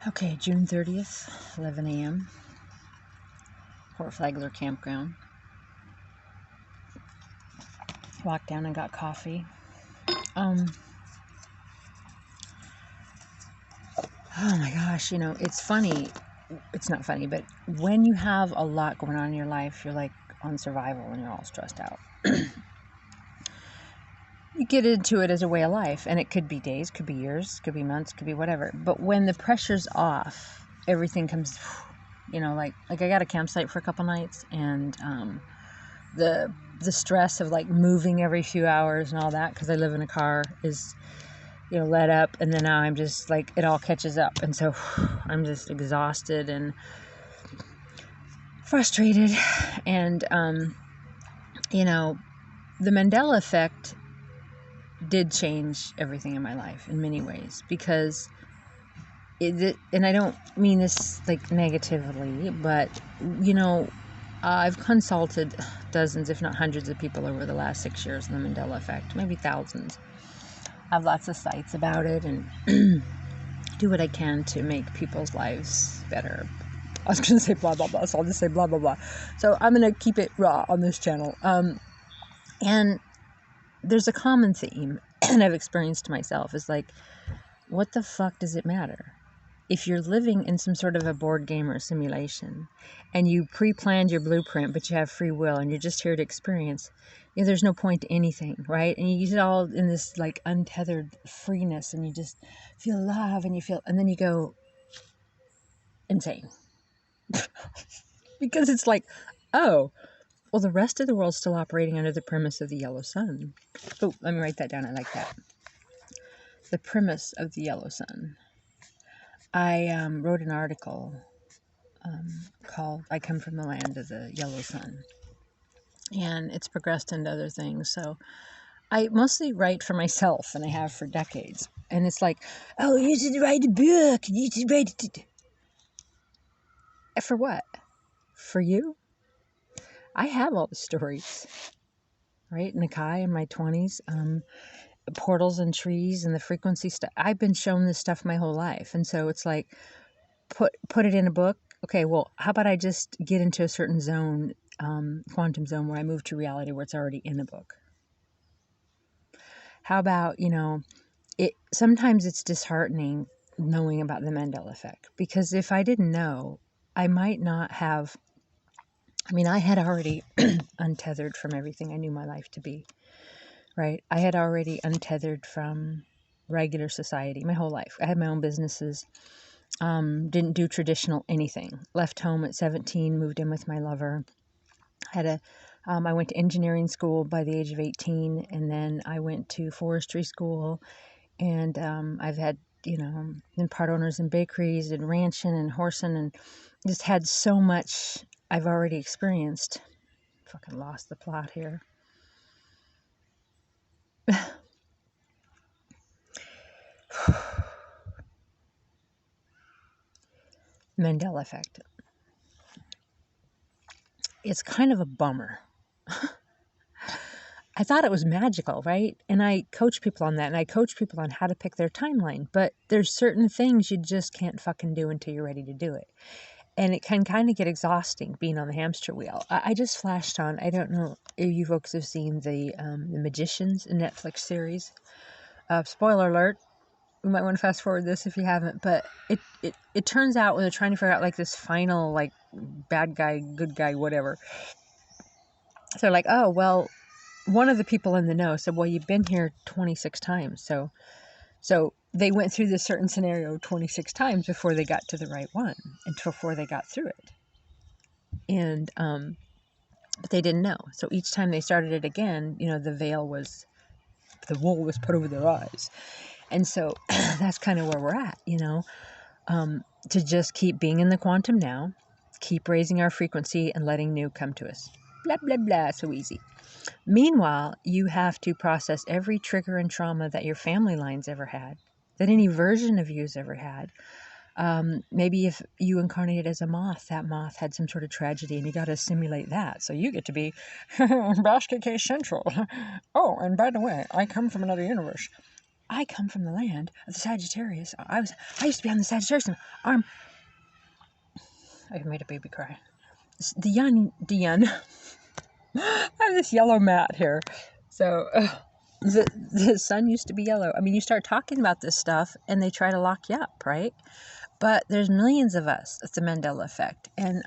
Okay, June 30th, 11 a.m., Fort Flagler Campground. Walked down and got coffee. Oh my gosh, it's funny. It's not funny, but when you have a lot going on in your life, you're like on survival and you're all stressed out. You get into it as a way of life, and it could be days, could be years, could be months, could be whatever. But when the pressure's off, everything comes, like I got a campsite for a couple nights, and the stress of like moving every few hours and all that, because I live in a car, is let up, and then now I'm just like, it all catches up, and so I'm just exhausted and frustrated. And the Mandela effect did change everything in my life in many ways, because and I don't mean this like negatively, but I've consulted dozens, if not hundreds, of people over the last 6 years on the Mandela effect, maybe thousands. I have lots of sites about it and do what I can to make people's lives better. I was going to say blah, blah, blah, so I'll just say blah, blah, blah. So I'm going to keep it raw on this channel. And there's a common theme, and I've experienced myself, is like, what the fuck does it matter? If you're living in some sort of a board game or simulation, and you pre-planned your blueprint, but you have free will, and you're just here to experience, there's no point to anything, right? And you get all in this like untethered freeness, and you just feel love, and then you go insane. Because it's like, oh, well, the rest of the world's still operating under the premise of the yellow sun. Oh, let me write that down. I like that. The premise of the yellow sun. I wrote an article called I Come from the Land of the Yellow Sun. And it's progressed into other things. So I mostly write for myself, and I have for decades. And it's like, oh, you should write a book. You should write it. For what? For you? I have all the stories, right? Nakai in my 20s, portals and trees and the frequency stuff. I've been shown this stuff my whole life. And so it's like, put it in a book. Okay, well, how about I just get into a certain zone, quantum zone, where I move to reality where it's already in the book? How about, sometimes it's disheartening knowing about the Mandela effect, because if I didn't know, I might not have, I had already untethered from everything I knew my life to be, right? I had already untethered from regular society my whole life. I had my own businesses, didn't do traditional anything, left home at 17, moved in with my lover, I went to engineering school by the age of 18, and then I went to forestry school, and I've had, been part owners in bakeries and ranching and horsing, and just had so much I've already experienced. Fucking lost the plot here. Mandela effect. It's kind of a bummer. I thought it was magical, right? And I coach people on that, and I coach people on how to pick their timeline. But there's certain things you just can't fucking do until you're ready to do it. And it can kind of get exhausting being on the hamster wheel. I just flashed on, I don't know if you folks have seen the Magicians Netflix series. Spoiler alert. You might want to fast forward this if you haven't. But it turns out when they're trying to figure out like this final like bad guy, good guy, whatever. So they're like, oh, well, one of the people in the know said, well, you've been here 26 times. So they went through this certain scenario 26 times before they got to the right one, and before they got through it. And, but they didn't know. So each time they started it again, the wool was put over their eyes. And so that's kind of where we're at, to just keep being in the quantum now, keep raising our frequency and letting new come to us. Blah, blah, blah. So easy. Meanwhile, you have to process every trigger and trauma that your family line's ever had, that any version of you's ever had. Maybe if you incarnated as a moth, that moth had some sort of tragedy, and you got to simulate that. So you get to be Basket Case Central. Oh, and by the way, I come from another universe. I come from the land of the Sagittarius. I used to be on the Sagittarius arm. I made a baby cry. I have this yellow mat here. So the sun used to be yellow. I mean, you start talking about this stuff and they try to lock you up, right? But there's millions of us. It's the Mandela effect. And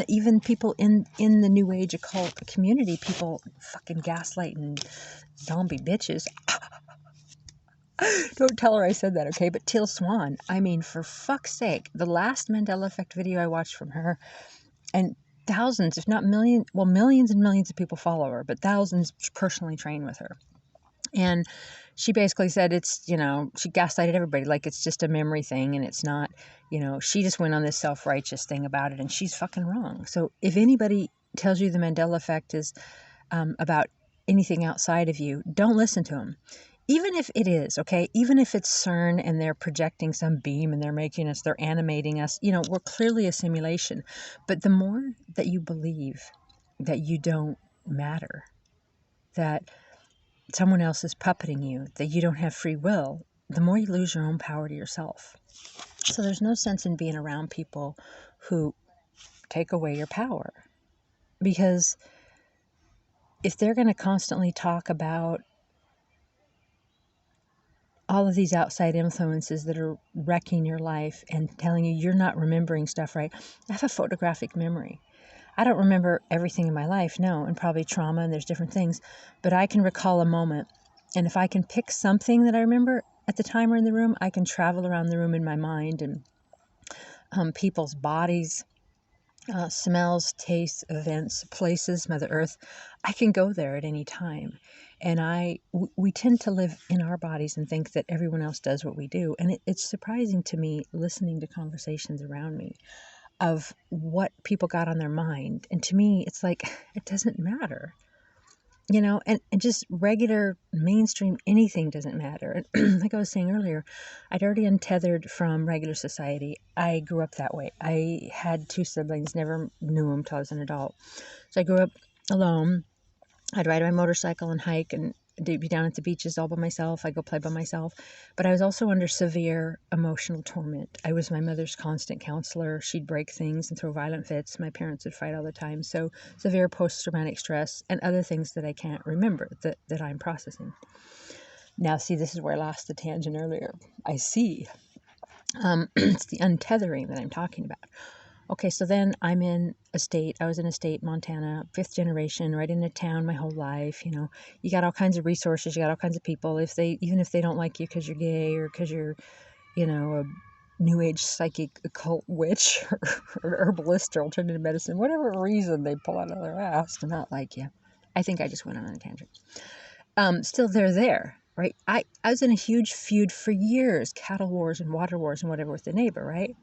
even people in the New Age occult community, people fucking gaslight and zombie bitches. Don't tell her I said that, okay? But Teal Swan, I mean, for fuck's sake, the last Mandela effect video I watched from her, and thousands, if not millions, well, millions and millions of people follow her, but thousands personally train with her. And she basically said it's, she gaslighted everybody, like it's just a memory thing and it's not, she just went on this self-righteous thing about it and she's fucking wrong. So if anybody tells you the Mandela effect is about anything outside of you, don't listen to them. Even if it is, okay, even if it's CERN and they're projecting some beam and they're animating us, we're clearly a simulation. But the more that you believe that you don't matter, that someone else is puppeting you, that you don't have free will, the more you lose your own power to yourself. So there's no sense in being around people who take away your power. Because if they're going to constantly talk about all of these outside influences that are wrecking your life and telling you you're not remembering stuff right. I have a photographic memory. I don't remember everything in my life, no, and probably trauma and there's different things, but I can recall a moment. And if I can pick something that I remember at the time we're in the room, I can travel around the room in my mind and people's bodies, smells, tastes, events, places, Mother Earth. I can go there at any time. And we tend to live in our bodies and think that everyone else does what we do. And it's surprising to me listening to conversations around me of what people got on their mind. And to me, it's like, it doesn't matter. And just regular mainstream anything doesn't matter. And like I was saying earlier, I'd already untethered from regular society. I grew up that way. I had 2 siblings, never knew them till I was an adult. So I grew up alone. I'd ride my motorcycle and hike and be down at the beaches all by myself. I'd go play by myself. But I was also under severe emotional torment. I was my mother's constant counselor. She'd break things and throw violent fits. My parents would fight all the time. So severe post-traumatic stress and other things that I can't remember that I'm processing. Now, see, this is where I lost the tangent earlier. I see. It's the untethering that I'm talking about. Okay, so then I was in a state, Montana, 5th generation, right in a town my whole life. You got all kinds of resources, you got all kinds of people. Even if they don't like you because you're gay or because you're, a new age psychic occult witch or herbalist or alternative medicine, whatever reason they pull out of their ass to not like you. I think I just went on a tangent. Still, they're there, right? I was in a huge feud for years, cattle wars and water wars and whatever with the neighbor, right?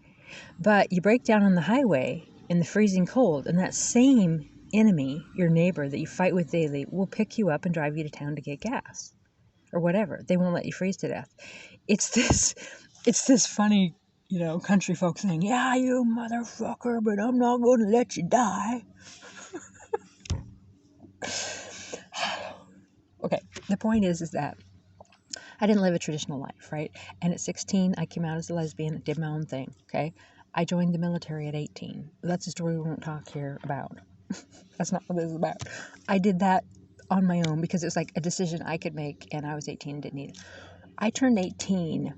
But you break down on the highway in the freezing cold, and that same enemy, your neighbor that you fight with daily, will pick you up and drive you to town to get gas or whatever. They won't let you freeze to death. It's this funny, country folk thing. Yeah, you motherfucker, but I'm not going to let you die. Okay, the point is that I didn't live a traditional life, right? And at 16, I came out as a lesbian, did my own thing, okay? I joined the military at 18. That's a story we won't talk here about. That's not what this is about. I did that on my own because it was like a decision I could make, and I was 18 and didn't need it. I turned 18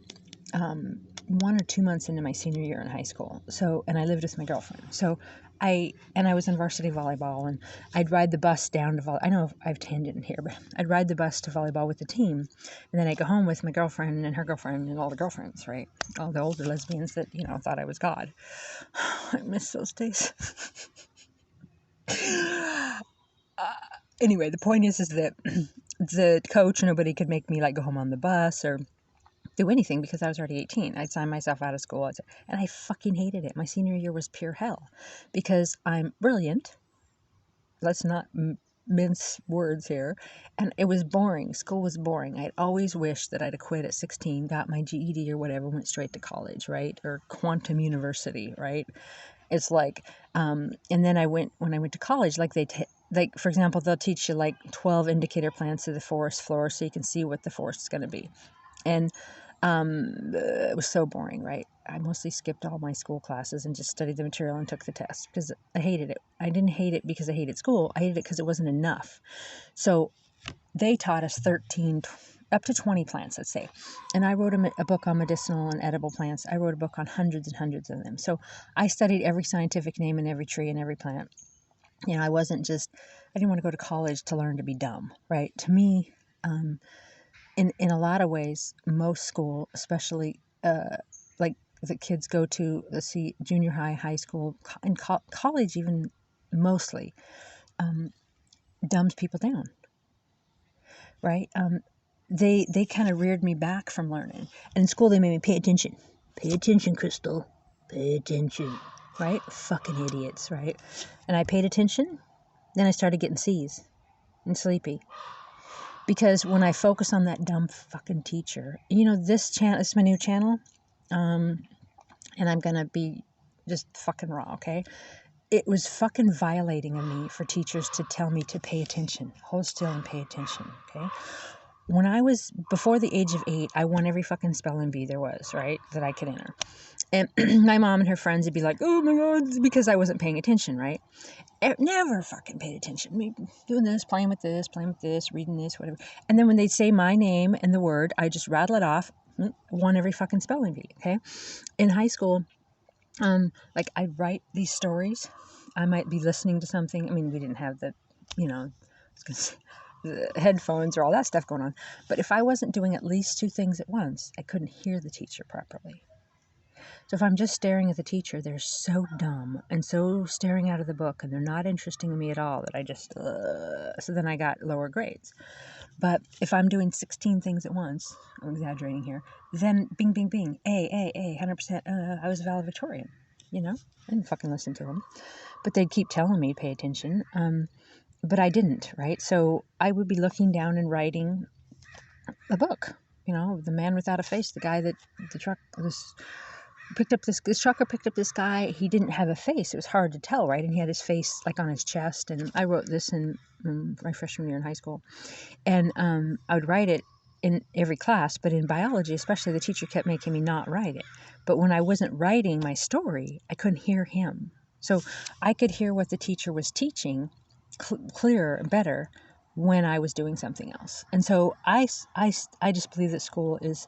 1 or 2 months into my senior year in high school. And I lived with my girlfriend. So I was in varsity volleyball, and I'd ride the bus down to volleyball. I know I've tangent here, but I'd ride the bus to volleyball with the team, and then I'd go home with my girlfriend and her girlfriend and all the girlfriends, right? All the older lesbians that, thought I was God. I miss those days. Anyway, the point is that the coach, nobody could make me go home on the bus or do anything because I was already 18. I'd signed myself out of school, and I fucking hated it. My senior year was pure hell because I'm brilliant. Let's not mince words here. And it was boring. School was boring. I'd always wished that I'd have quit at 16, got my GED or whatever, went straight to college, right? Or quantum university, right? It's and then when I went to college, for example, they'll teach you 12 indicator plants of the forest floor so you can see what the forest is going to be. And it was so boring, right? I mostly skipped all my school classes and just studied the material and took the test because I hated it. I didn't hate it because I hated school. I hated it because it wasn't enough. So they taught us 13, up to 20 plants, let's say. And I wrote a book on medicinal and edible plants. I wrote a book on hundreds and hundreds of them. So I studied every scientific name in every tree and every plant. You know, I didn't want to go to college to learn to be dumb, right? To me, in a lot of ways, most school, especially like the kids go to, let's see, junior high, high school, and college even mostly, dumbs people down, right? They kind of reared me back from learning. And in school, they made me pay attention. Pay attention, Crystal. Pay attention. Right? Fucking idiots, right? And I paid attention. Then I started getting C's and sleepy. Because when I focus on that dumb fucking teacher, you know, this is my new channel. And I'm going to be just fucking raw, okay? It was fucking violating of me for teachers to tell me to pay attention. Hold still and pay attention, okay? When I was before the age of 8, I won every fucking spelling bee there was, right, that I could enter. And my mom and her friends would be like, oh my God, because I wasn't paying attention, right? Never fucking paid attention. Me doing this, playing with this, reading this, whatever. And then when they'd say my name and the word, I just rattle it off, won every fucking spelling bee, okay? In high school, like I'd write these stories. I might be listening to something. I mean, we didn't have the, you know, the headphones or all that stuff going on. But if I wasn't doing at least 2 things at once, I couldn't hear the teacher properly. So if I'm just staring at the teacher, they're so dumb and so staring out of the book and they're not interesting in me at all that I just, so then I got lower grades. But if I'm doing 16 things at once, I'm exaggerating here, then bing, bing, bing, A, 100%, I was valedictorian, you know? I didn't fucking listen to them. But they'd keep telling me, pay attention. But I didn't, right? So I would be looking down and writing a book, you know, The Man Without a Face, the guy that the trucker picked up this guy. He didn't have a face. It was hard to tell, right? And he had his face like on his chest. And I wrote this in my freshman year in high school. And I would write it in every class, but in biology, especially, the teacher kept making me not write it. But when I wasn't writing my story, I couldn't hear him. So I could hear what the teacher was teaching clearer and better when I was doing something else. And so I just believe that school is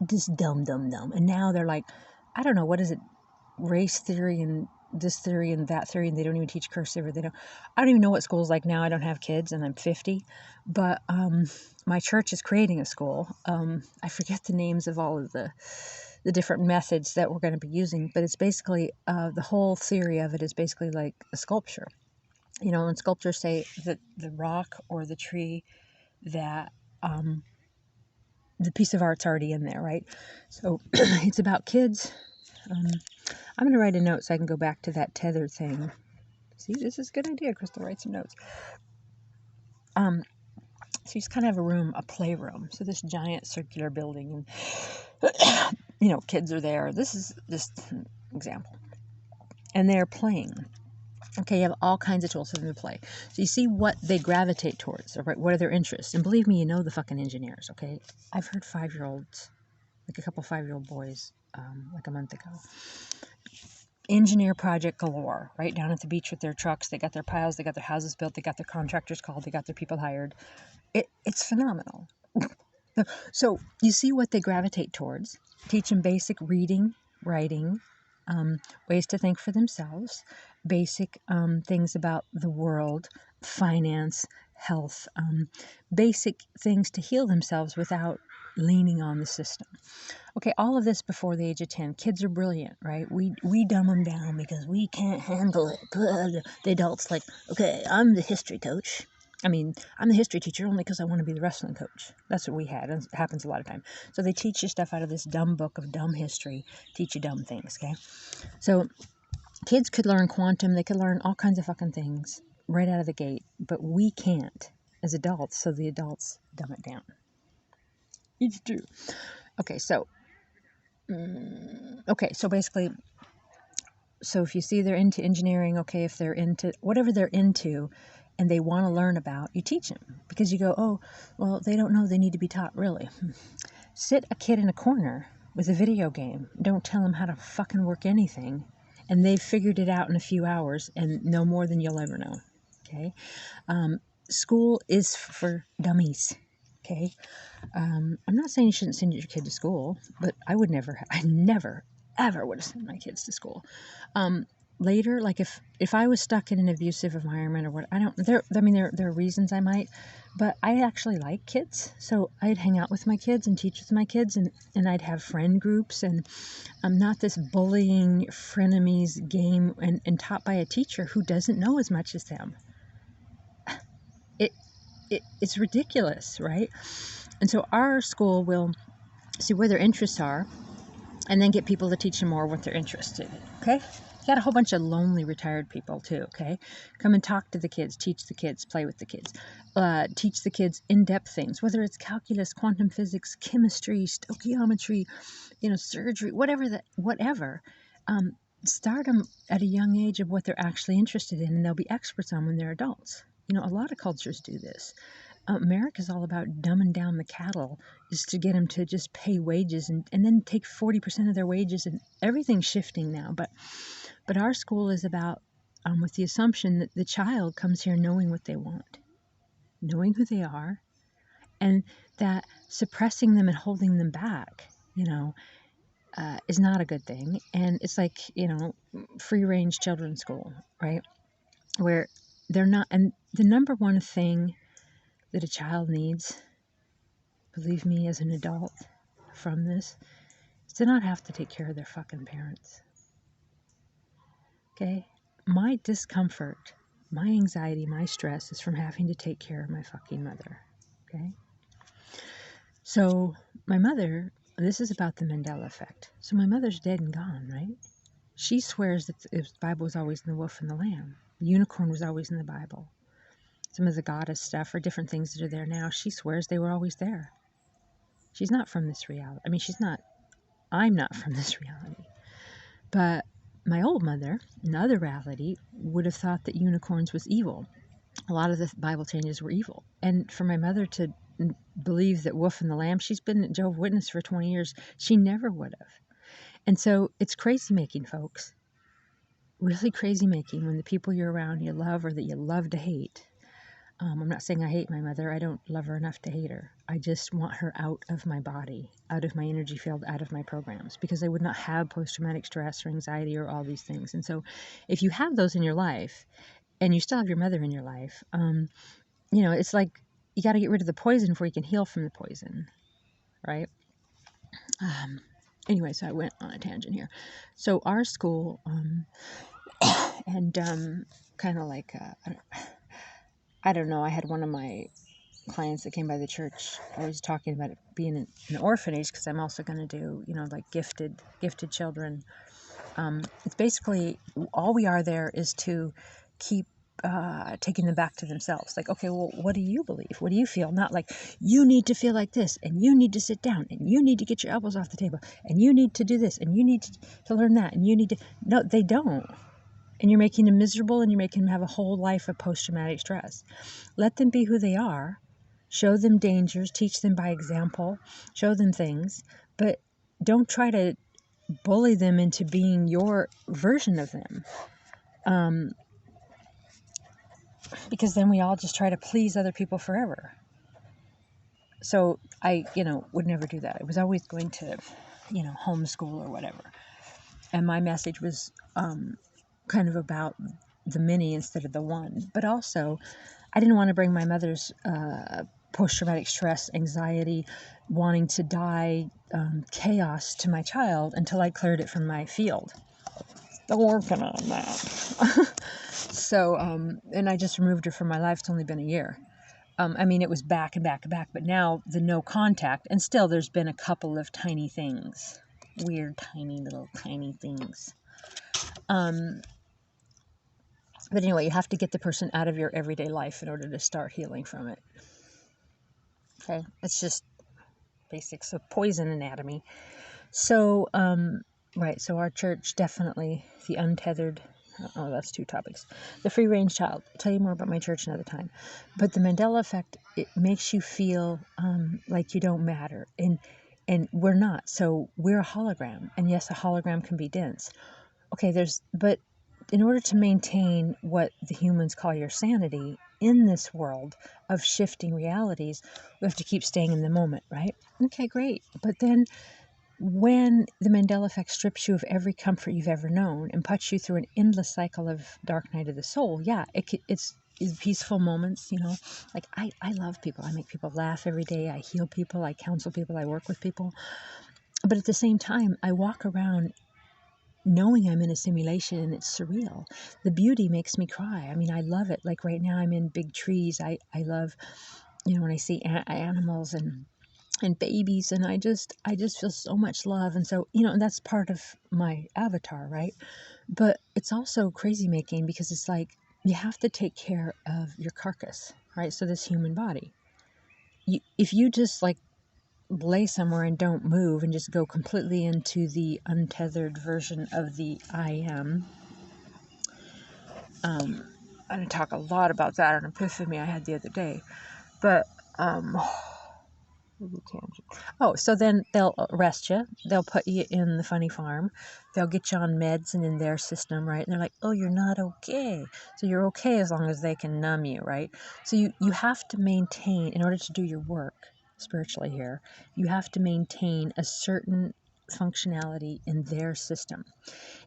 just dumb. And now they're like, I don't know, what is it? Race theory and this theory and that theory, and they don't even teach cursive, or I don't even know what school's like now. I don't have kids and I'm 50, but my church is creating a school. I forget the names of all of the different methods that we're going to be using, but it's basically, the whole theory of it is basically like a sculpture. You know, when sculptors say that the rock or the tree, that the piece of art's already in there, right? So it's about kids. I'm going to write a note so I can go back to that tether thing. See, this is a good idea, Crystal. Write some notes. So you just kind of have a room, a playroom. So this giant circular building, and you know, kids are there. This is just an example. And they're playing. Okay, you have all kinds of tools for them to play. So you see what they gravitate towards, or what are their interests. And believe me, you know the fucking engineers, okay? I've heard 5-year-olds, like a couple 5-year-old boys, like a month ago. Engineer project galore, right down at the beach with their trucks. They got their piles, they got their houses built, they got their contractors called, they got their people hired. It's phenomenal. So you see what they gravitate towards. Teach them basic reading, writing, ways to think for themselves, basic things about the world, finance, health, basic things to heal themselves without leaning on the system. Okay, all of this before the age of 10. Kids are brilliant, right? We dumb them down because we can't handle it. The adults like, okay, I'm the history coach. I mean, I'm the history teacher only because I want to be the wrestling coach. That's what we had. It happens a lot of time. So they teach you stuff out of this dumb book of dumb history, teach you dumb things, okay? So kids could learn quantum. They could learn all kinds of fucking things right out of the gate. But we can't as adults, so the adults dumb it down. It's true. Okay, so basically, so if you see they're into engineering, okay, if they're into whatever they're into and they want to learn about, you teach them, because you go, oh, well, they don't know they need to be taught, really. Sit a kid in a corner with a video game. Don't tell them how to fucking work anything. And they've figured it out in a few hours and know more than you'll ever know. Okay? School is for dummies. Okay? I'm not saying you shouldn't send your kid to school, but I never, ever would have sent my kids to school. Later, like if I was stuck in an abusive environment or what, there are reasons I might, but I actually like kids. So I'd hang out with my kids and teach with my kids, and I'd have friend groups, and I'm not this bullying frenemies game and taught by a teacher who doesn't know as much as them. It's ridiculous, right? And so our school will see where their interests are and then get people to teach them more what they're interested in, okay? You got a whole bunch of lonely retired people too, okay? Come and talk to the kids, teach the kids, play with the kids. Teach the kids in-depth things, whether it's calculus, quantum physics, chemistry, stoichiometry, surgery, whatever. Start them at a young age of what they're actually interested in, and they'll be experts on when they're adults. A lot of cultures do this. America's all about dumbing down the cattle, is to get them to just pay wages and then take 40% of their wages, and everything's shifting now. But our school is about, with the assumption that the child comes here knowing what they want, knowing who they are, and that suppressing them and holding them back, is not a good thing. And it's like, free-range children's school, right? Where they're not, and the number one thing that a child needs, believe me, as an adult from this, is to not have to take care of their fucking parents. Okay? My discomfort, my anxiety, my stress is from having to take care of my fucking mother. Okay? So my mother, this is about the Mandela effect. So my mother's dead and gone, right? She swears that the Bible was always in the wolf and the lamb. The unicorn was always in the Bible. Some of the goddess stuff or different things that are there now, she swears they were always there. She's not from this reality. I mean, I'm not from this reality. But my old mother, in the other reality, would have thought that unicorns was evil. A lot of the Bible changes were evil. And for my mother to believe that wolf and the lamb, she's been a Jehovah's Witness for 20 years, she never would have. And so it's crazy making, folks. Really crazy making when the people you're around you love or that you love to hate. I'm not saying I hate my mother. I don't love her enough to hate her. I just want her out of my body, out of my energy field, out of my programs, because I would not have post-traumatic stress or anxiety or all these things. And so if you have those in your life and you still have your mother in your life, it's like you got to get rid of the poison before you can heal from the poison, right? Anyway, so I went on a tangent here. So our school, kind of like... I don't know, I had one of my clients that came by the church. I was talking about it being an orphanage, because I'm also going to do, like gifted children. It's basically, all we are there is to keep taking them back to themselves. Like, okay, well, what do you believe? What do you feel? Not like, you need to feel like this, and you need to sit down, and you need to get your elbows off the table, and you need to do this, and you need to learn that, and you need to... No, they don't. And you're making them miserable, and you're making them have a whole life of post-traumatic stress. Let them be who they are. Show them dangers. Teach them by example. Show them things. But don't try to bully them into being your version of them. Because then we all just try to please other people forever. So I, would never do that. I was always going to, homeschool or whatever. And my message was... kind of about the many instead of the one. But also, I didn't want to bring my mother's post-traumatic stress, anxiety, wanting to die, chaos to my child until I cleared it from my field. Still working on that. So, and I just removed her from my life. It's only been a year. It was back and back and back, but now the no contact, and still there's been a couple of tiny things. Weird, tiny things. But anyway, you have to get the person out of your everyday life in order to start healing from it. Okay? It's just basics of poison anatomy. So, right, so our church, definitely the untethered... Oh, that's two topics. The free-range child. I'll tell you more about my church another time. But the Mandela effect, it makes you feel like you don't matter. And And we're not. So we're a hologram. And yes, a hologram can be dense. Okay, but in order to maintain what the humans call your sanity in this world of shifting realities, we have to keep staying in the moment, right? Okay, great. But then when the Mandela effect strips you of every comfort you've ever known and puts you through an endless cycle of dark night of the soul, yeah, it's peaceful moments, like I love people. I make people laugh every day. I heal people. I counsel people. I work with people. But at the same time, I walk around knowing I'm in a simulation and it's surreal. The beauty makes me cry. I mean, I love it. Like right now I'm in big trees. I love, when I see animals and babies, and I just feel so much love. And so, and that's part of my avatar, right? But it's also crazy making, because it's like you have to take care of your carcass, right? So this human body. If you just like lay somewhere and don't move and just go completely into the untethered version of the I am. I'm going to talk a lot about that on Epiphany I had the other day. But, so then they'll arrest you. They'll put you in the funny farm. They'll get you on meds and in their system, right? And they're like, oh, you're not okay. So you're okay as long as they can numb you, right? So you have to maintain, in order to do your work spiritually here, you have to maintain a certain functionality in their system.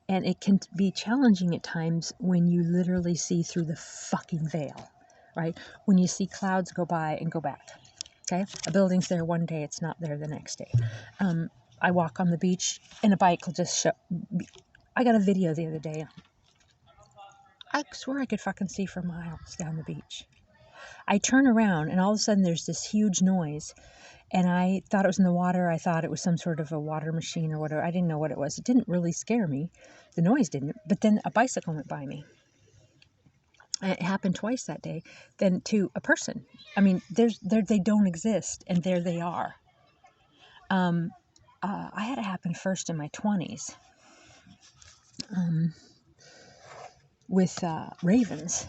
And it can be challenging at times when you literally see through the fucking veil, right? When you see clouds go by and go back. Okay, a building's there one day, it's not there the next day. I walk on the beach and a bike will just show. I got a video the other day. I swear I could fucking see for miles down the beach. I turn around and all of a sudden there's this huge noise, and I thought it was in the water. I thought it was some sort of a water machine or whatever. I didn't know what it was. It didn't really scare me. The noise didn't. But then a bicycle went by me. And it happened twice that day. Then to a person. I mean, they don't exist, and there they are. I had it happen first in my 20s with ravens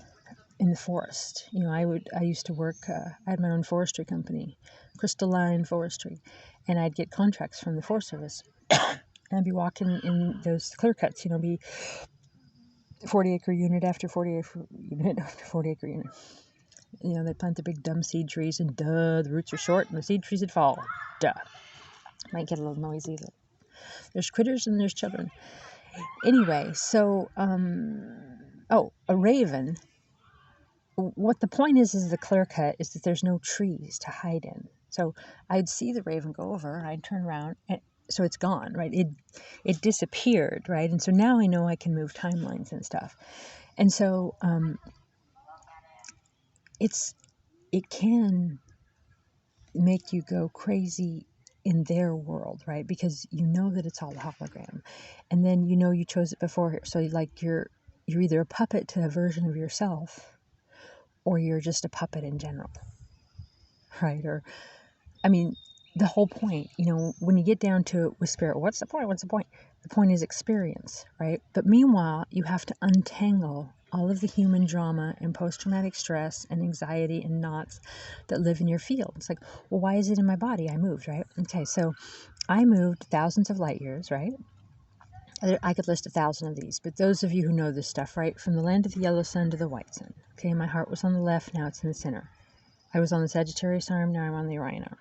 in the forest. I used to work, I had my own forestry company, Crystal Forestry, and I'd get contracts from the Forest Service. And I'd be walking in those clear cuts, be 40-acre unit after 40-acre unit after 40-acre unit. They plant the big dumb seed trees, and duh, the roots are short and the seed trees would fall. Duh. Might get a little noisy. There's critters and there's children. Anyway, so, a raven. What the point is the clear cut is that there's no trees to hide in. So I'd see the raven go over, and I'd turn around, and so it's gone, right? It disappeared, right? And so now I know I can move timelines and stuff. And so, it can make you go crazy in their world, right? Because you know that it's all a hologram, and then you chose it before. So like you're either a puppet to a version of yourself, or you're just a puppet in general, right? Or, I mean, the whole point, when you get down to it with spirit, what's the point? What's the point? The point is experience, right? But meanwhile, you have to untangle all of the human drama and post-traumatic stress and anxiety and knots that live in your field. It's like, well, why is it in my body? I moved, right? Okay, so I moved thousands of light years, right? I could list 1,000 of these, but those of you who know this stuff, right? From the land of the yellow sun to the white sun. Okay, my heart was on the left, now it's in the center. I was on the Sagittarius arm, now I'm on the Orion arm.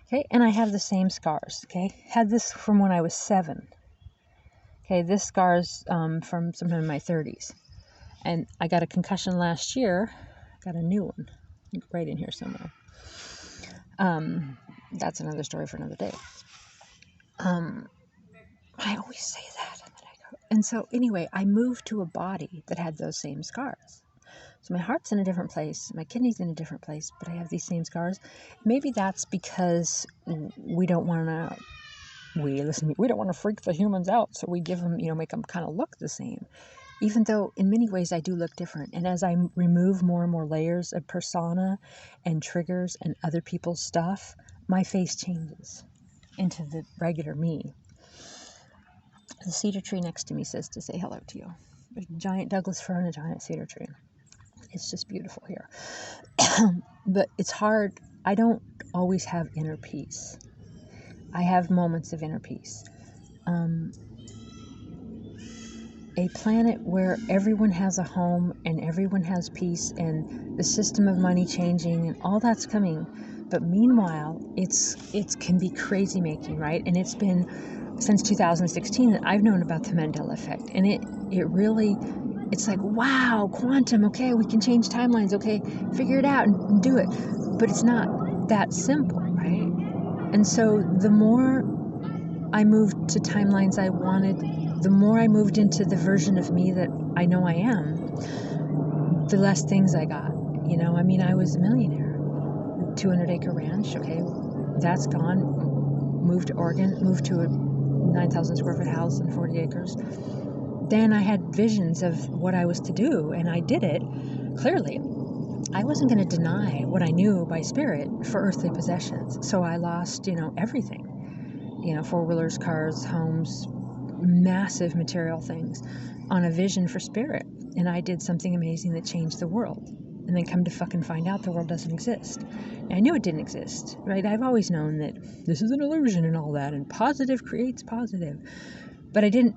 Okay, and I have the same scars, okay? Had this from when I was 7. Okay, this scar's from sometime in my 30s. And I got a concussion last year. Got a new one right in here somewhere. That's another story for another day. I always say that. And so anyway, I moved to a body that had those same scars. So my heart's in a different place, my kidney's in a different place, but I have these same scars. Maybe that's because we don't want to freak the humans out, so we give them, make them kind of look the same. Even though in many ways I do look different. And as I remove more and more layers of persona and triggers and other people's stuff, my face changes into the regular me. The cedar tree next to me says to say hello to you. There's a giant Douglas fir and a giant cedar tree. It's just beautiful here. But it's hard. I don't always have inner peace. I have moments of inner peace. A planet where everyone has a home and everyone has peace and the system of money changing and all that's coming. But meanwhile, it can be crazy making, right? And it's been since 2016 that I've known about the Mandela effect. And it really, it's like, wow, quantum, okay, we can change timelines, okay, figure it out and do it. But it's not that simple, right? And so the more I moved to timelines I wanted, the more I moved into the version of me that I know I am, the less things I got. You know, I mean, I was a millionaire. 200-acre ranch, okay, that's gone. Moved to Oregon, moved to a 9,000 square foot house and 40 acres. Then I had visions of what I was to do, and I did it clearly. I wasn't going to deny what I knew by spirit for earthly possessions. So I lost, everything. Four-wheelers, cars, homes, massive material things on a vision for spirit. And I did something amazing that changed the world. And then come to fucking find out the world doesn't exist. And I knew it didn't exist, right? I've always known that this is an illusion and all that, and positive creates positive. But I didn't,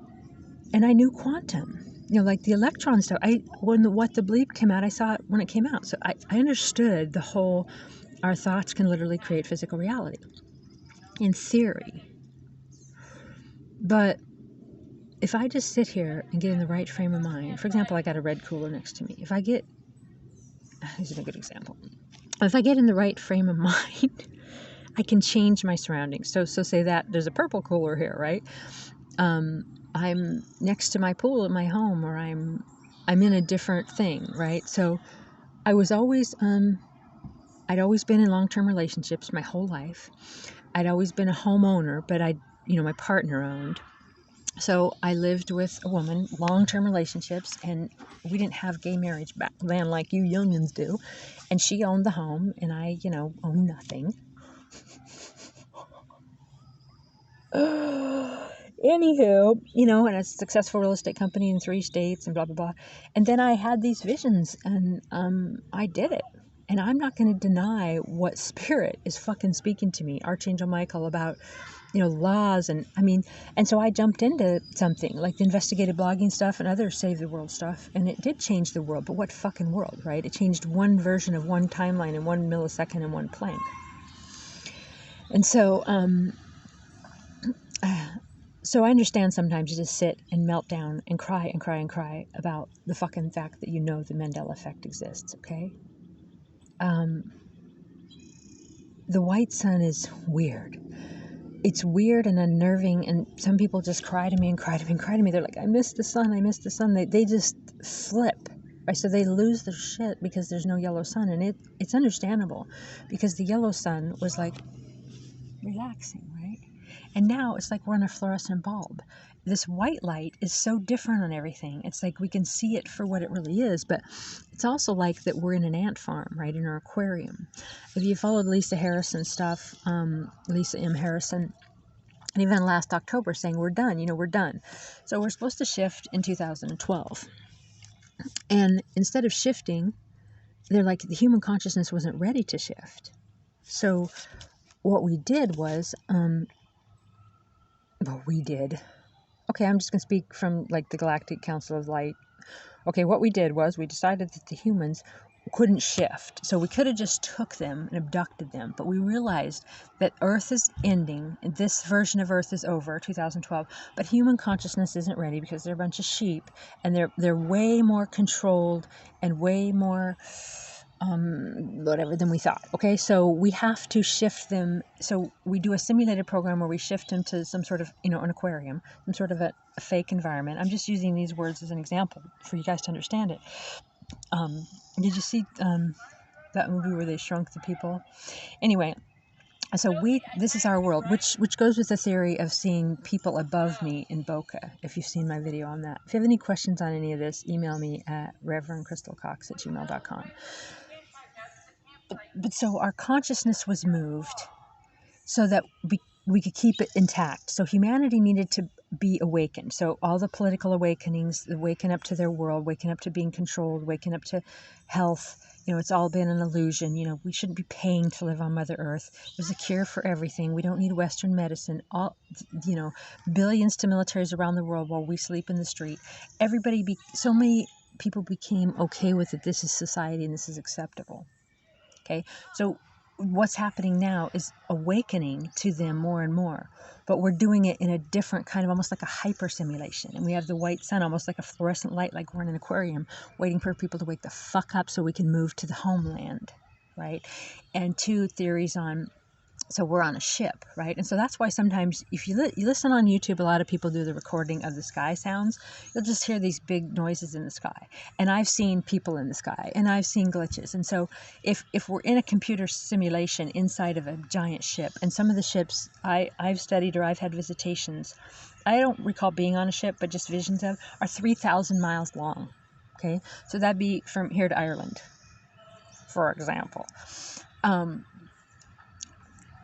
and I knew quantum. Like the electron stuff. When What the Bleep came out, I saw it when it came out. So I understood the whole, our thoughts can literally create physical reality. In theory. But if I just sit here and get in the right frame of mind, for example, I got a red cooler next to me. This is a good example. If I get in the right frame of mind, I can change my surroundings. So say that there's a purple cooler here, right? I'm next to my pool at my home, or I'm in a different thing, right? So I was always, I'd always been in long-term relationships my whole life. I'd always been a homeowner, but my partner owned. So I lived with a woman, long-term relationships, and we didn't have gay marriage back then like you youngins do. And she owned the home, and I, owned nothing. Anywho, and a successful real estate company in 3 states and blah, blah, blah. And then I had these visions, and I did it. And I'm not going to deny what spirit is fucking speaking to me, Archangel Michael, about laws and so I jumped into something like the investigative blogging stuff and other save the world stuff, and it did change the world. But what fucking world, right? It changed one version of one timeline in 1 millisecond in one plank. And so so I understand sometimes you just sit and melt down and cry and cry and cry about the fucking fact that the Mandela effect exists, okay? The white sun is weird. It's weird and unnerving, and some people just cry to me and cry to me and cry to me. They're like, I miss the sun, I miss the sun. They just flip, right? So they lose their shit because there's no yellow sun, and it's understandable because the yellow sun was like relaxing, right? And now it's like we're on a fluorescent bulb. This white light is so different on everything. It's like we can see it for what it really is, but it's also like that we're in an ant farm, right, in our aquarium. If you followed Lisa Harrison's stuff, Lisa M. Harrison, and even last October saying we're done, we're done. So we're supposed to shift in 2012. And instead of shifting, they're like the human consciousness wasn't ready to shift. So what we did was, okay, I'm just going to speak from like the Galactic Council of Light. Okay, what we did was we decided that the humans couldn't shift. So we could have just took them and abducted them. But we realized that Earth is ending. And this version of Earth is over, 2012. But human consciousness isn't ready because they're a bunch of sheep. And they're way more controlled and way more whatever than we thought. Okay, so we have to shift them. So we do a simulated program where we shift them to some sort of, an aquarium, some sort of a fake environment. I'm just using these words as an example for you guys to understand it. Did you see that movie where they shrunk the people? Anyway, so this is our world, which goes with the theory of seeing people above me in bokeh, if you've seen my video on that. If you have any questions on any of this, email me at reverendcrystalcox@gmail.com. But so our consciousness was moved so that we could keep it intact. So humanity needed to be awakened. So all the political awakenings, the waking up to their world, waking up to being controlled, waking up to health, it's all been an illusion. We shouldn't be paying to live on Mother Earth. There's a cure for everything. We don't need Western medicine. Billions to militaries around the world while we sleep in the street. So many people became okay with it. This is society and this is acceptable. Okay, so what's happening now is awakening to them more and more, but we're doing it in a different kind of, almost like a hyper simulation. And we have the white sun, almost like a fluorescent light, like we're in an aquarium, waiting for people to wake the fuck up so we can move to the homeland, right? And two theories on, so we're on a ship, right? And so that's why sometimes if you listen on YouTube, a lot of people do the recording of the sky sounds. You'll just hear these big noises in the sky. And I've seen people in the sky, and I've seen glitches. And so if we're in a computer simulation inside of a giant ship, and some of the ships I've studied or I've had visitations, I don't recall being on a ship, but just visions of, are 3,000 miles long, okay? So that'd be from here to Ireland, for example.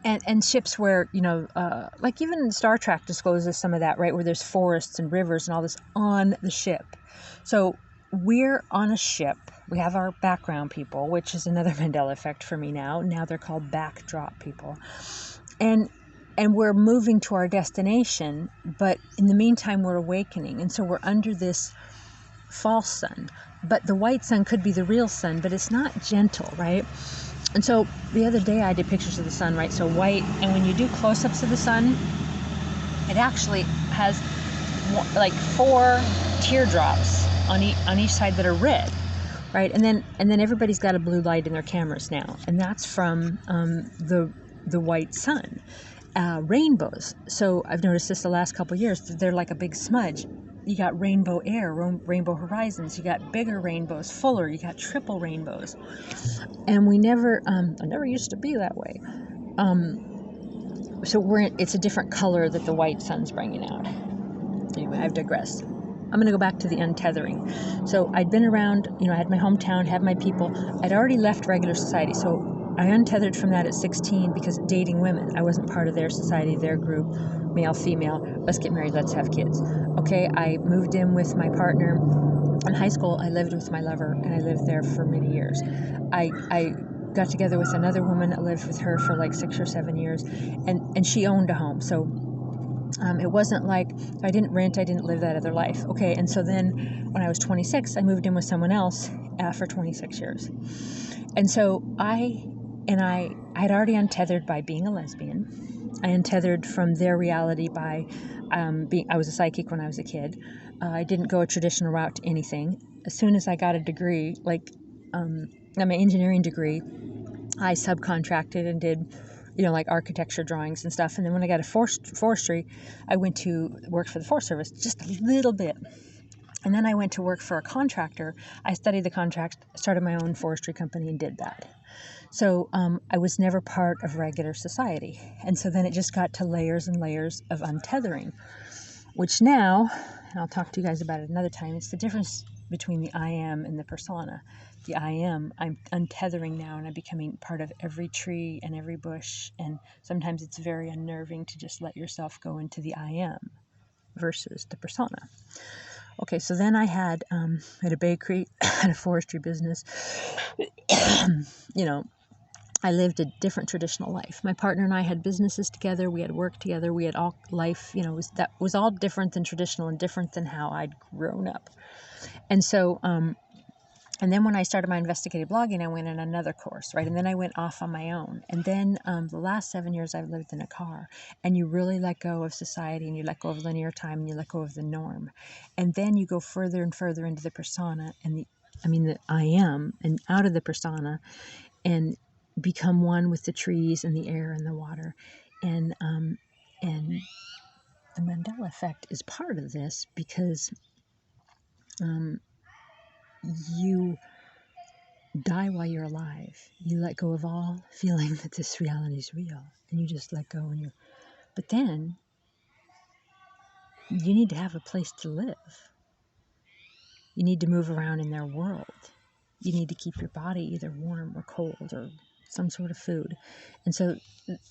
And ships where, like even Star Trek discloses some of that, right? Where there's forests and rivers and all this on the ship. So we're on a ship. We have our background people, which is another Mandela effect for me now. Now they're called backdrop people. And we're moving to our destination, but in the meantime, we're awakening. And so we're under this false sun. But the white sun could be the real sun, but it's not gentle, right? And so the other day I did pictures of the sun, right? So white, and when you do close-ups of the sun, it actually has like 4 teardrops on each side that are red, right? And then everybody's got a blue light in their cameras now, and that's from the white sun. Rainbows. So I've noticed this the last couple of years. They're like a big smudge. You got rainbow air, rainbow horizons. You got bigger rainbows, fuller. You got triple rainbows. And we never, I never used to be that way. So it's a different color that the white sun's bringing out. Anyway, I've digressed. I'm going to go back to the untethering. So I'd been around, I had my hometown, had my people. I'd already left regular society. So I untethered from that at 16 because dating women, I wasn't part of their society, their group, male, female, let's get married, let's have kids. Okay, I moved in with my partner. In high school, I lived with my lover, and I lived there for many years. I got together with another woman. I lived with her for like 6 or 7 years, and she owned a home. So it wasn't like I didn't rent, I didn't live that other life. Okay, and so then when I was 26, I moved in with someone else for 26 years. And so I had already untethered by being a lesbian. I untethered from their reality by I was a psychic when I was a kid. I didn't go a traditional route to anything. As soon as I got a degree, like my engineering degree, I subcontracted and did, like architecture drawings and stuff. And then when I got a forestry, I went to work for the Forest Service just a little bit. And then I went to work for a contractor. I studied the contract, started my own forestry company, and did that. So I was never part of regular society. And so then it just got to layers and layers of untethering, which now, and I'll talk to you guys about it another time, it's the difference between the I am and the persona. The I am, I'm untethering now, and I'm becoming part of every tree and every bush. And sometimes it's very unnerving to just let yourself go into the I am versus the persona. Okay, so then I had a bakery, had a forestry business. I lived a different traditional life. My partner and I had businesses together. We had work together. We had all life, that was all different than traditional and different than how I'd grown up. And so, and then when I started my investigative blogging, I went in another course, right? And then I went off on my own. And then the last 7 years I've lived in a car, and you really let go of society, and you let go of linear time, and you let go of the norm. And then you go further and further into the persona and the I am, and out of the persona, and become one with the trees and the air and the water. And the Mandela effect is part of this because you die while you're alive. You let go of all feeling that this reality is real, and you just let go. But then you need to have a place to live. You need to move around in their world. You need to keep your body either warm or cold or some sort of food. And so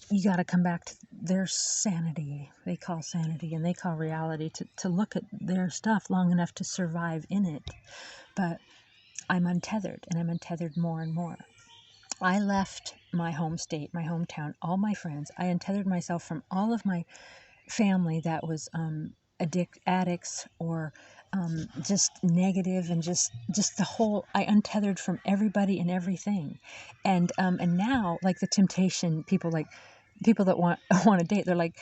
you got to come back to their sanity, they call sanity, and they call reality, to look at their stuff long enough to survive in it. But I'm untethered, and I'm untethered more and more. I left my home state, my hometown, all my friends. I untethered myself from all of my family that was addicts or just negative, and just the whole. I untethered from everybody and everything, and now, like, the temptation, people that want to date, they're like,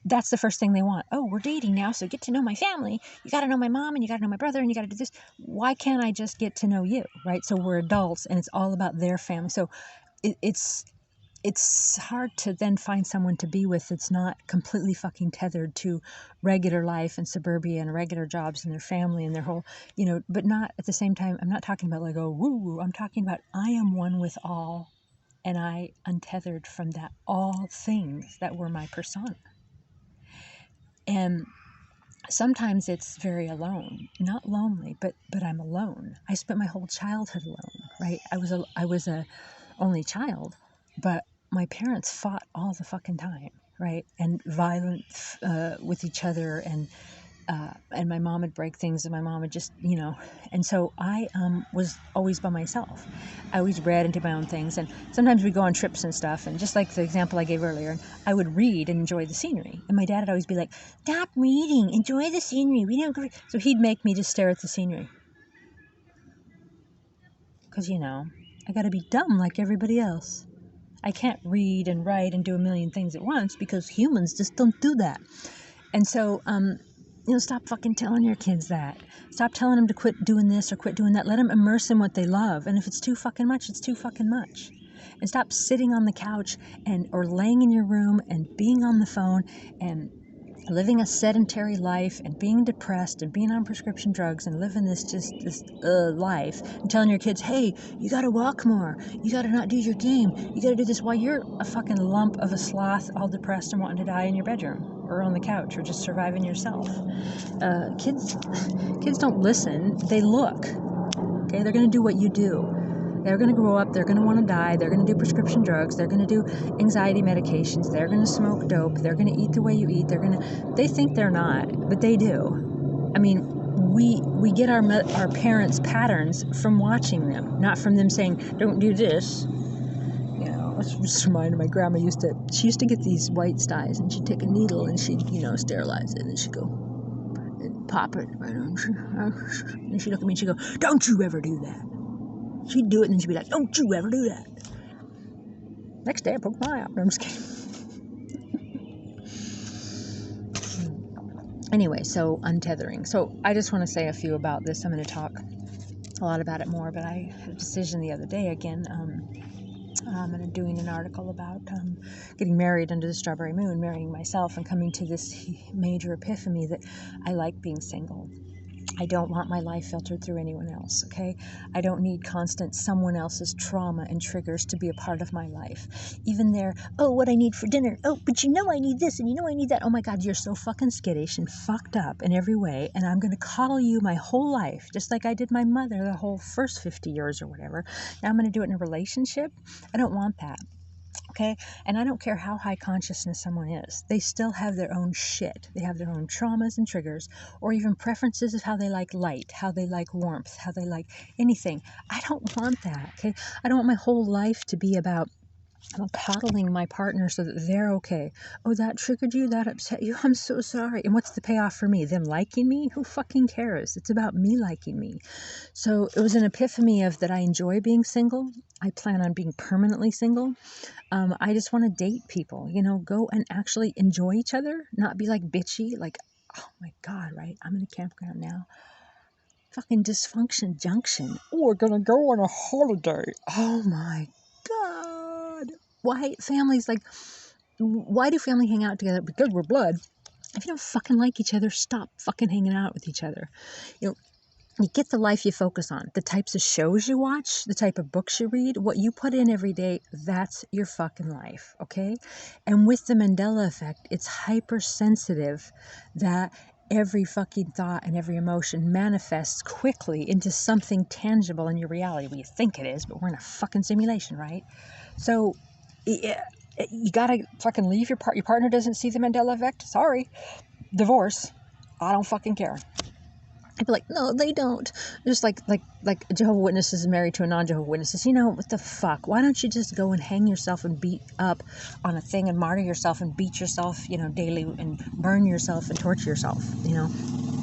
that's the first thing they want. Oh, we're dating now, so get to know my family. You got to know my mom, and you got to know my brother, and you got to do this. Why can't I just get to know you, right? So we're adults, and it's all about their family. So it's hard to then find someone to be with that's not completely fucking tethered to regular life and suburbia and regular jobs and their family and their whole, but not at the same time. I'm not talking about like, oh, woo woo. I'm talking about I am one with all, and I untethered from that all things that were my persona. And sometimes it's very alone, not lonely, but I'm alone. I spent my whole childhood alone, right? I was a only child, but my parents fought all the fucking time, right? And violent with each other, and my mom would break things, and my mom would just, and so I was always by myself. I always read and did my own things, and sometimes we'd go on trips and stuff, and just like the example I gave earlier, I would read and enjoy the scenery, and my dad would always be like, stop reading, enjoy the scenery, we don't agree. So he'd make me just stare at the scenery, because I gotta be dumb like everybody else. I can't read and write and do a million things at once, because humans just don't do that. And so, stop fucking telling your kids that. Stop telling them to quit doing this or quit doing that. Let them immerse in what they love. And if it's too fucking much, it's too fucking much. And stop sitting on the couch or laying in your room and being on the phone and living a sedentary life and being depressed and being on prescription drugs and living this life and telling your kids, hey, you got to walk more. You got to not do your game. You got to do this while you're a fucking lump of a sloth, all depressed and wanting to die in your bedroom or on the couch or just surviving yourself. Kids don't listen. They look. Okay, they're going to do what you do. They're going to grow up, they're going to want to die, they're going to do prescription drugs, they're going to do anxiety medications, they're going to smoke dope, they're going to eat the way you eat, they think they're not, but they do. I mean, we get our parents' patterns from watching them, not from them saying, don't do this. It's just reminded my grandma she used to get these white styes, and she'd take a needle and she'd, sterilize it, and she'd go, and pop it, right on, and she'd look at me and she'd go, don't you ever do that. She'd do it, and then she'd be like, don't you ever do that. Next day, I poked my eye out. No, I'm just kidding. Anyway, so untethering. So I just want to say a few about this. I'm going to talk a lot about it more, but I had a decision the other day again. I'm doing an article about getting married under the strawberry moon, marrying myself, and coming to this major epiphany that I like being single. I don't want my life filtered through anyone else, okay? I don't need constant someone else's trauma and triggers to be a part of my life. Even what I need for dinner. Oh, but I need this, and I need that. Oh my God, you're so fucking skittish and fucked up in every way, and I'm going to coddle you my whole life, just like I did my mother the whole first 50 years or whatever. Now I'm going to do it in a relationship. I don't want that. Okay? And I don't care how high consciousness someone is. They still have their own shit. They have their own traumas and triggers, or even preferences of how they like light, how they like warmth, how they like anything. I don't want that, okay? I don't want my whole life to be about coddling my partner so that they're okay. Oh, that triggered you? That upset you? I'm so sorry. And what's the payoff for me? Them liking me? Who fucking cares? It's about me liking me. So it was an epiphany of that I enjoy being single. I plan on being permanently single. I just want to date people, go and actually enjoy each other, not be like bitchy, like, oh my God, right? I'm in a campground now. Fucking dysfunction junction. Oh, we're going to go on a holiday. Oh my God. Why do family hang out together? Because we're blood. If you don't fucking like each other, stop fucking hanging out with each other. You get the life you focus on, the types of shows you watch, the type of books you read, what you put in every day, that's your fucking life, okay? And with the Mandela effect, it's hypersensitive that every fucking thought and every emotion manifests quickly into something tangible in your reality. Well, you think it is, but we're in a fucking simulation, right? So you gotta fucking leave your partner doesn't see the Mandela effect. Sorry, divorce. I don't fucking care. I'd be like, no, they don't. Just like a Jehovah's Witness is married to a non-Jehovah's Witness. You know, what the fuck? Why don't you just go and hang yourself and beat up on a thing and martyr yourself and beat yourself, daily and burn yourself and torture yourself,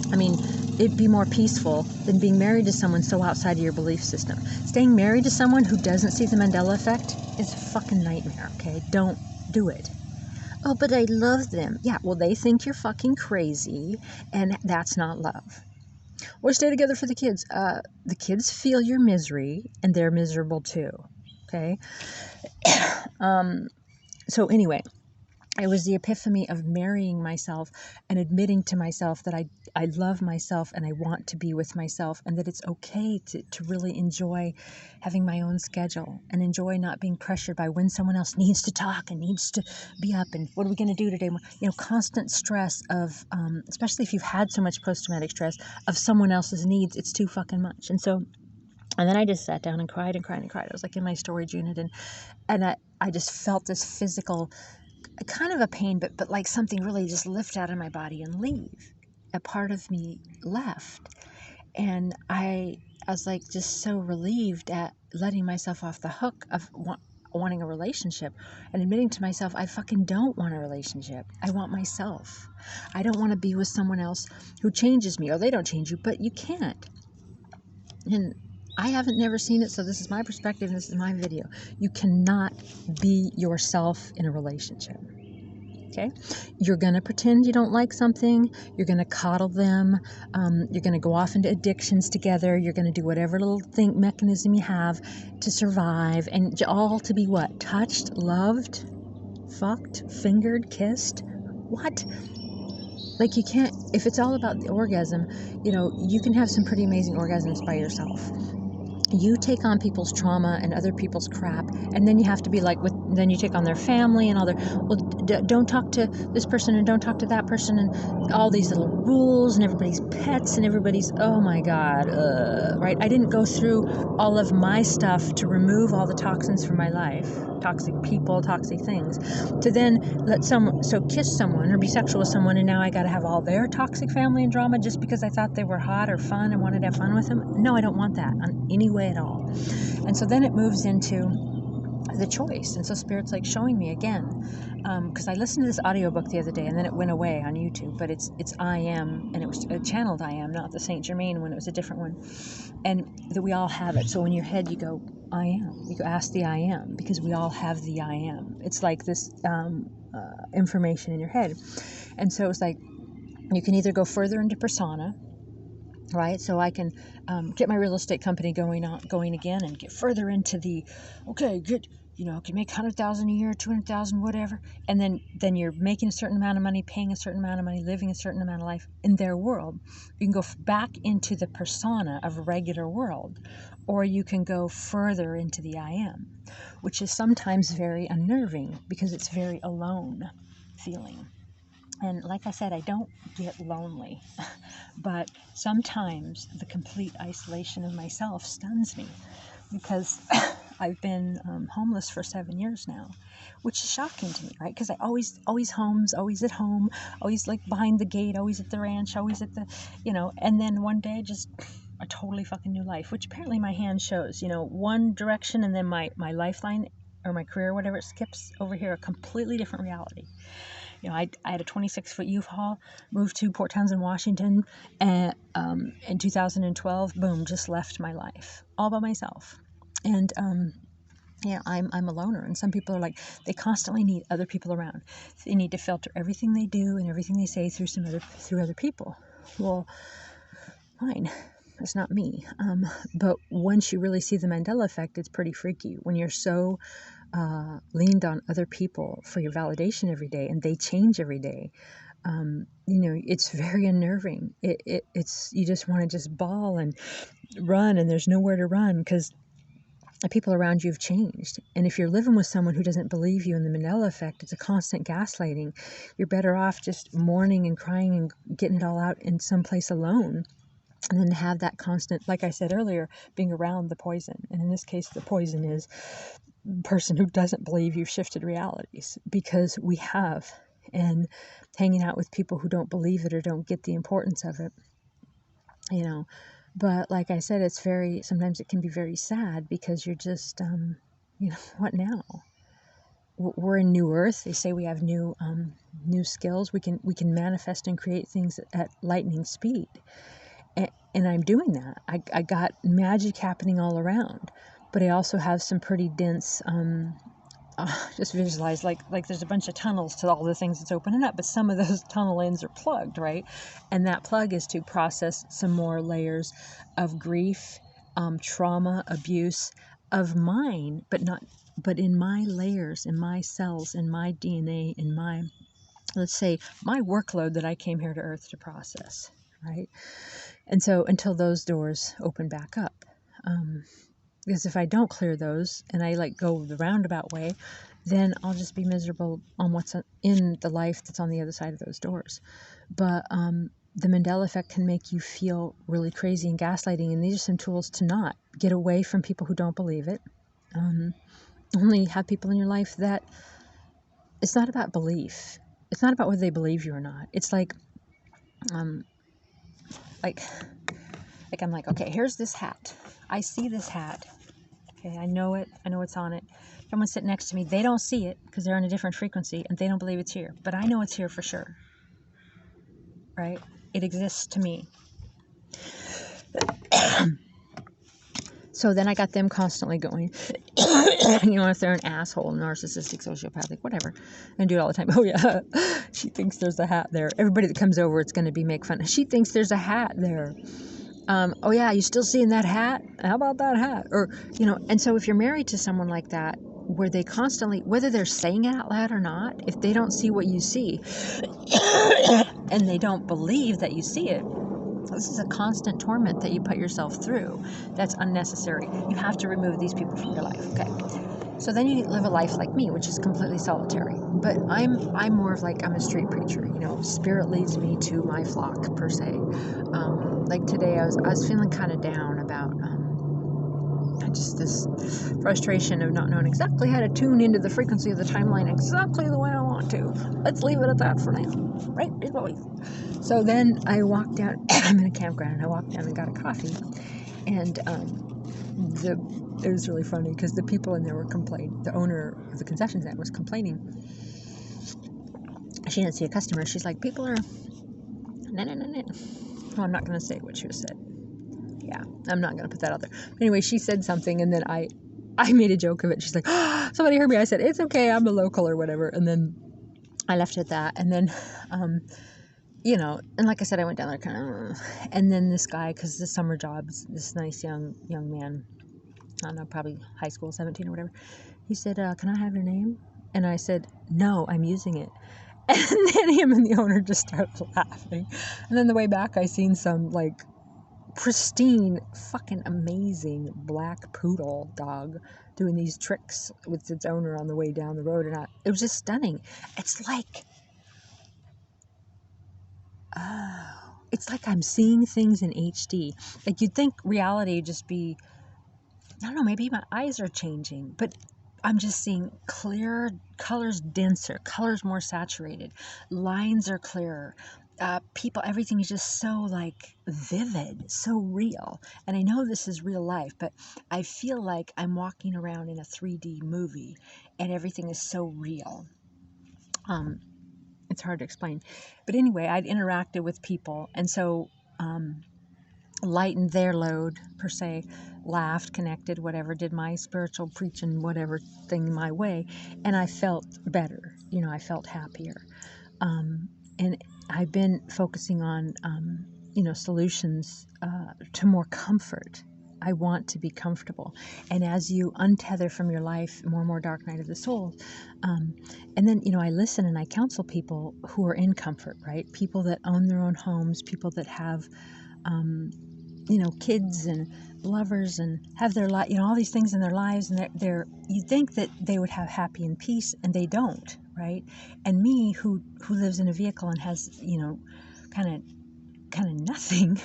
I mean, it'd be more peaceful than being married to someone so outside of your belief system. Staying married to someone who doesn't see the Mandela effect is a fucking nightmare, okay? Don't do it. Oh, but I love them. Yeah, well, they think you're fucking crazy, and that's not love. Or stay together for the kids. The kids feel your misery, and they're miserable too. Okay? So anyway, it was the epiphany of marrying myself and admitting to myself that I love myself and I want to be with myself, and that it's okay to really enjoy having my own schedule and enjoy not being pressured by when someone else needs to talk and needs to be up and what are we going to do today? Constant stress of, especially if you've had so much post-traumatic stress of someone else's needs, it's too fucking much. And then I just sat down and cried and cried and cried. I was like in my storage unit, and I just felt this physical kind of a pain, but like something really just lift out of my body and leave. A part of me left. And I was like just so relieved at letting myself off the hook of wanting a relationship and admitting to myself, I fucking don't want a relationship. I want myself. I don't want to be with someone else who changes me, or they don't change you, but you can't. And I haven't never seen it, so this is my perspective and this is my video. You cannot be yourself in a relationship. Okay? You're going to pretend you don't like something. You're going to coddle them. You're going to go off into addictions together. You're going to do whatever little mechanism you have to survive. And all to be what? Touched, loved, fucked, fingered, kissed? What? Like you can't, if it's all about the orgasm, you can have some pretty amazing orgasms by yourself. You take on people's trauma and other people's crap, and then you have to be like, then you take on their family and all their, well, don't talk to this person and don't talk to that person, and all these little rules, and everybody's pets and everybody's, oh my God, right? I didn't go through all of my stuff to remove all the toxins from my life, toxic people, toxic things, to then kiss someone or be sexual with someone, and now I got to have all their toxic family and drama just because I thought they were hot or fun and wanted to have fun with them. No, I don't want that on any way at all. And so then it moves into the choice. And so Spirit's like showing me again, because I listened to this audiobook the other day and then it went away on YouTube, but it's I Am, and it was channeled I Am, not the Saint Germain one, it was a different one. And that we all have it. So in your head you go, I am. You go ask the I Am, because we all have the I Am. It's like this information in your head. And so it's like, you can either go further into persona, right? So I can get my real estate company going again and get further into the, okay, good, can make 100,000 a year, 200,000, whatever. And then you're making a certain amount of money, paying a certain amount of money, living a certain amount of life in their world. You can go back into the persona of a regular world, or you can go further into the I Am, which is sometimes very unnerving because it's very alone feeling. And like I said, I don't get lonely, but sometimes the complete isolation of myself stuns me, because I've been homeless for 7 years now, which is shocking to me, right? Because I always homes, always at home, always like behind the gate, always at the ranch, always at the, and then one day just a totally fucking new life, which apparently my hand shows, one direction, and then my lifeline or my career, whatever, it skips over here, a completely different reality. I had a 26-foot U-Haul, moved to Port Townsend, Washington, and in 2012, boom, just left my life all by myself. And I'm a loner, and some people are like, they constantly need other people around. They need to filter everything they do and everything they say through other people. Well, fine. That's not me. But once you really see the Mandela effect, it's pretty freaky when you're so leaned on other people for your validation every day, and they change every day. It's very unnerving. It's you just want to just bawl and run, and there's nowhere to run because the people around you have changed. And if you're living with someone who doesn't believe you in the Mandela effect, it's a constant gaslighting. You're better off just mourning and crying and getting it all out in some place alone, and then have that constant, like I said earlier, being around the poison. And in this case, the poison is person who doesn't believe you've shifted realities, because we have. And hanging out with people who don't believe it or don't get the importance of it, you know. But like I said, sometimes it can be very sad, because you're just, what now? We're in new earth. They say we have new skills. We can manifest and create things at lightning speed. And I'm doing that. I got magic happening all around, but I also have some pretty dense, just visualize like there's a bunch of tunnels to all the things that's opening up, but some of those tunnel ends are plugged, right? And that plug is to process some more layers of grief, trauma, abuse of mine, but in my layers, in my cells, in my DNA, in my, let's say, my workload that I came here to Earth to process, right? And so until those doors open back up, because if I don't clear those and I go the roundabout way, then I'll just be miserable on what's in the life that's on the other side of those doors. But the Mandela effect can make you feel really crazy and gaslighting, and these are some tools to not get away from people who don't believe it. Only have people in your life that it's not about belief. It's not about whether they believe you or not. It's like I'm like, okay, here's this hat. I see this hat. Okay, I know it. I know what's on it. Someone sitting next to me, they don't see it because they're on a different frequency and they don't believe it's here. But I know it's here for sure. Right? It exists to me. So then I got them constantly going, if they're an asshole, narcissistic, sociopathic, whatever, and do it all the time. Oh yeah, she thinks there's a hat there. Everybody that comes over, it's going to be make fun. She thinks there's a hat there. Oh yeah, you still seeing that hat? How about that hat? Or, and so if you're married to someone like that, where they constantly, whether they're saying it out loud or not, if they don't see what you see, and they don't believe that you see it, this is a constant torment that you put yourself through. That's unnecessary. You have to remove these people from your life. Okay. So then you live a life like me, which is completely solitary. But I'm more of I'm a street preacher. Spirit leads me to my flock, per se. Like today, I was feeling kind of down about just this frustration of not knowing exactly how to tune into the frequency of the timeline exactly the way I want to. Let's leave it at that for now, right? So then I walked down. I'm in a campground, and I walked down and got a coffee, and it was really funny because the people in there were complaining. The owner of the concession stand was complaining. She didn't see a customer. She's like, people are... No. Well, I'm not going to say what she said. Yeah, I'm not going to put that out there. But anyway, she said something, and then I made a joke of it. She's like, oh, somebody heard me. I said, it's okay, I'm a local or whatever. And then I left it at that. And then, and like I said, I went down there kind of... And then this guy, because the summer jobs, this nice young man, I don't know, probably high school, 17 or whatever. He said, can I have your name? And I said, no, I'm using it. And then him and the owner just started laughing. And then the way back, I seen some pristine, fucking amazing black poodle dog doing these tricks with its owner on the way down the road. And it was just stunning. It's like I'm seeing things in HD. You'd think reality would just be, I don't know, maybe my eyes are changing, but I'm just seeing clearer, colors denser, colors more saturated, lines are clearer, people, everything is just so vivid, so real. And I know this is real life, but I feel like I'm walking around in a 3D movie and everything is so real. It's hard to explain. But anyway, I'd interacted with people, and so lightened their load, per se, laughed, connected, whatever, did my spiritual preaching, whatever thing my way, and I felt better. I felt happier. And I've been focusing on, solutions to more comfort. I want to be comfortable. And as you untether from your life, more and more dark night of the soul, and then, I listen and I counsel people who are in comfort, right? People that own their own homes, people that have, kids and lovers and have their life, all these things in their lives, and you think that they would have happy and peace, and they don't, right? And me, who lives in a vehicle and has, kind of nothing,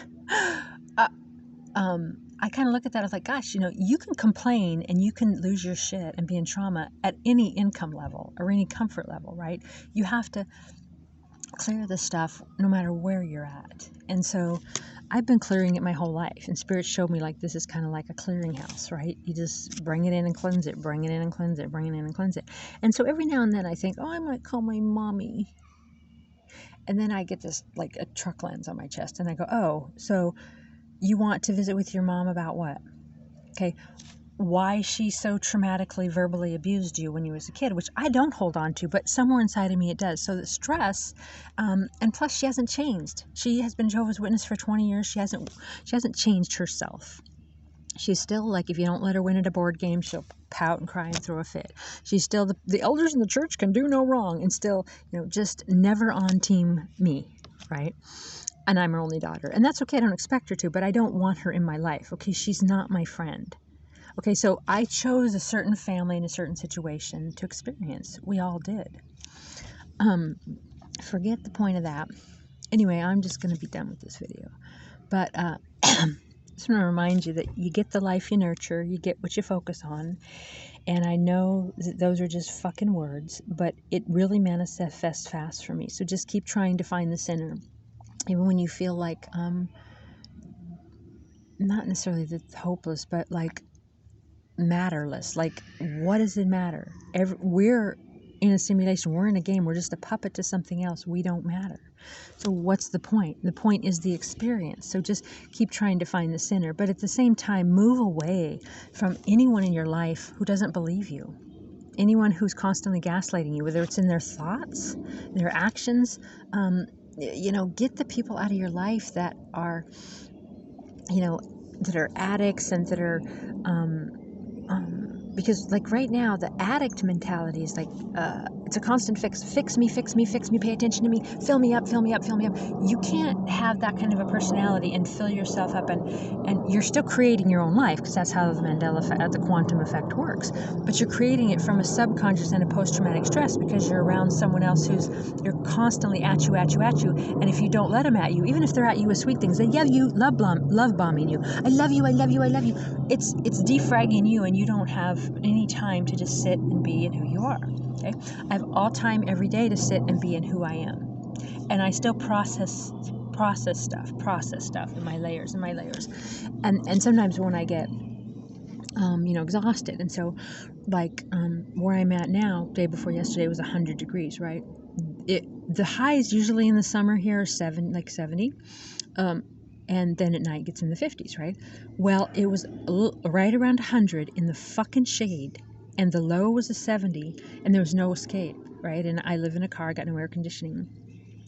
I kind of look at that as like, gosh, you can complain and you can lose your shit and be in trauma at any income level or any comfort level, right? You have to clear the stuff no matter where you're at. And so I've been clearing it my whole life, and Spirit showed me like this is kind of like a clearinghouse, right? You just bring it in and cleanse it, bring it in and cleanse it, bring it in and cleanse it. And so every now and then I think, oh, I might call my mommy. And then I get this like a truck lands on my chest and I go, oh, so you want to visit with your mom about what? Okay, why she so traumatically verbally abused you when you was a kid, which I don't hold on to, but somewhere inside of me it does. So the stress, and plus she hasn't changed. She has been Jehovah's Witness for 20 years. She hasn't changed herself. She's still like, if you don't let her win at a board game, she'll pout and cry and throw a fit. She's still the elders in the church can do no wrong, and still, just never on team me, right? And I'm her only daughter, and that's okay. I don't expect her to, but I don't want her in my life. Okay, she's not my friend. Okay, so I chose a certain family in a certain situation to experience. We all did. Forget the point of that. Anyway, I'm just going to be done with this video. But just want to remind you that you get the life you nurture, you get what you focus on. And I know that those are just fucking words, but it really manifests fast for me. So just keep trying to find the center. Even when you feel like, not necessarily that hopeless, but like matterless. Like, what does it matter? We're in a simulation. We're in a game. We're just a puppet to something else. We don't matter. So what's the point? The point is the experience. So just keep trying to find the center. But at the same time, move away from anyone in your life who doesn't believe you. Anyone who's constantly gaslighting you, whether it's in their thoughts, their actions. Get the people out of your life that are, that are addicts and that are, because like right now the addict mentality is like it's a constant fix me, pay attention to me, fill me up. You can't have that kind of a personality and fill yourself up, and you're still creating your own life, because that's how the Mandela effect, the quantum effect works, but you're creating it from a subconscious and a post-traumatic stress, because you're around someone else you're constantly at you, and if you don't let them at you, even if they're at you with sweet things, they yell you, love bombing you, I love you, it's defragging you, and you don't have any time to just sit and be in who you are. Okay, I have all time every day to sit and be in who I am, and I still process stuff in my layers, and sometimes when I get exhausted, and so like where I'm at now, day before yesterday was 100 degrees, right? The highs usually in the summer here are 70, and then at night gets in the 50s, right? Well, it was right around 100 in the fucking shade, and the low was a 70, and there was no escape, right? And I live in a car, got no air conditioning,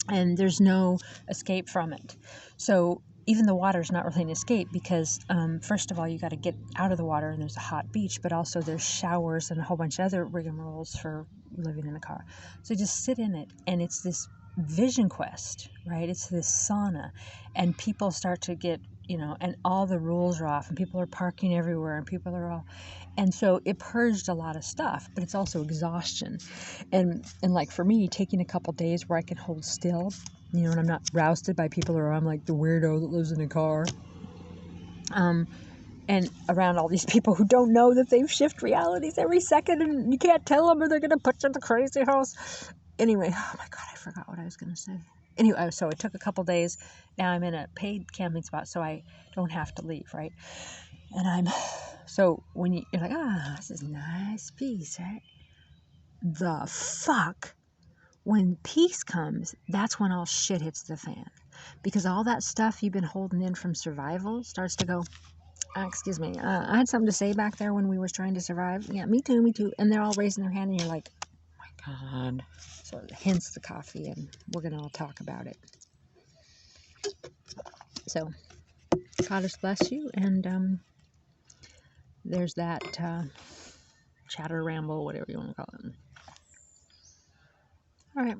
and there's no escape from it. So even the water is not really an escape, because first of all, you got to get out of the water, and there's a hot beach, but also there's showers and a whole bunch of other rigmaroles for living in a car. So just sit in it, and it's this vision quest, right? It's this sauna, and people start to get, and all the rules are off, and people are parking everywhere, and people are all, and so it purged a lot of stuff, but it's also exhaustion. And like for me, taking a couple days where I can hold still, and I'm not rousted by people, or I'm like the weirdo that lives in a car, and around all these people who don't know that they've shifted realities every second, and you can't tell them or they're going to put you in the crazy house. Anyway, oh my God, I forgot what I was going to say. Anyway, so it took a couple days. Now I'm in a paid camping spot, so I don't have to leave, right? And so when you're like, this is nice peace, right? The fuck? When peace comes, that's when all shit hits the fan. Because all that stuff you've been holding in from survival starts to go, excuse me, I had something to say back there when we were trying to survive. Yeah, me too. And they're all raising their hand, and you're like, oh my God. So hence the coffee, and we're going to all talk about it. So, God bless you, and there's that chatter, ramble, whatever you want to call it. All right.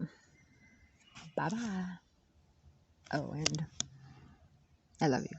Bye-bye. Oh, and I love you.